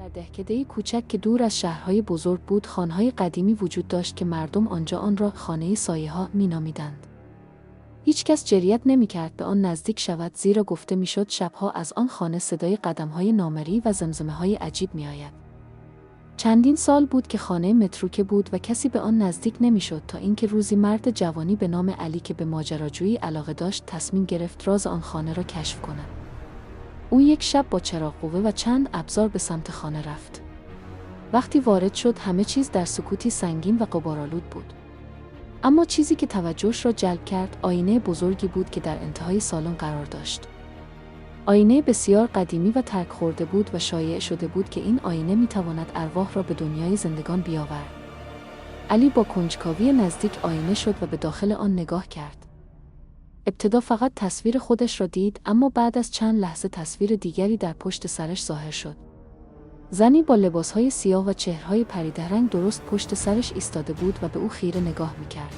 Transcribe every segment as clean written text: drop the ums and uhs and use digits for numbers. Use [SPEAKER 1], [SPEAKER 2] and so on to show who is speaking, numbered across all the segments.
[SPEAKER 1] در دهکده‌ای کوچک که دور از شهرهای بزرگ بود، خانه‌های قدیمی وجود داشت که مردم آنجا آن را خانه سایه‌ها می‌نامیدند. هیچ کس جرئت نمی‌کرد به آن نزدیک شود، زیرا گفته می‌شد شب‌ها از آن خانه صدای قدم‌های نامری و زمزمه‌های عجیب می‌آید. چندین سال بود که خانه متروکه بود و کسی به آن نزدیک نمی‌شد، تا اینکه روزی مرد جوانی به نام علی که به ماجراجویی علاقه داشت تصمیم گرفت راز آن خانه را کشف کند. او یک شب با چراغ‌قوه و چند ابزار به سمت خانه رفت. وقتی وارد شد همه چیز در سکوتی سنگین و غبارآلود بود. اما چیزی که توجهش را جلب کرد آینه بزرگی بود که در انتهای سالن قرار داشت. آینه بسیار قدیمی و ترک خورده بود و شایع شده بود که این آینه می‌تواند ارواح را به دنیای زندگان بیاورد. علی با کنجکاوی نزدیک آینه شد و به داخل آن نگاه کرد. ابتدا فقط تصویر خودش را دید، اما بعد از چند لحظه تصویر دیگری در پشت سرش ظاهر شد. زنی با لباسهای سیاه و چهره‌های پریده‌رنگ درست پشت سرش ایستاده بود و به او خیره نگاه می‌کرد.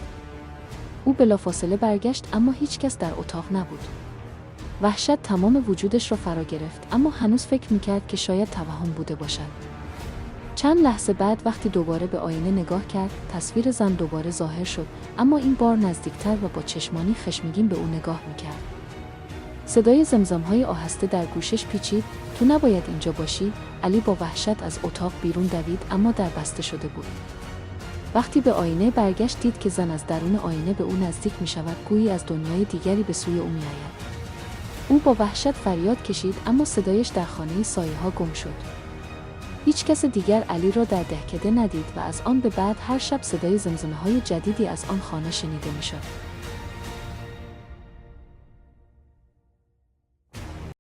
[SPEAKER 1] او بلافاصله برگشت، اما هیچ کس در اتاق نبود. وحشت تمام وجودش را فرا گرفت، اما هنوز فکر می‌کرد که شاید توهم بوده باشد. چند لحظه بعد وقتی دوباره به آینه نگاه کرد، تصویر زن دوباره ظاهر شد، اما این بار نزدیکتر و با چشمانی خشمگین به او نگاه می‌کرد. صدای زمزم‌های آهسته در گوشش پیچید. تو نباید اینجا باشی. علی با وحشت از اتاق بیرون دوید، اما در بسته شده بود. وقتی به آینه برگشت دید که زن از درون آینه به او نزدیک می‌شود، گویی از دنیای دیگری به سوی او می‌آید. او با وحشت فریاد کشید، اما صدایش در خانه سایه‌ها گم شد. هیچ کس دیگر علی را در دهکده ندید و از آن به بعد هر شب صدای زمزمه‌های جدیدی از آن خانه شنیده می‌شد.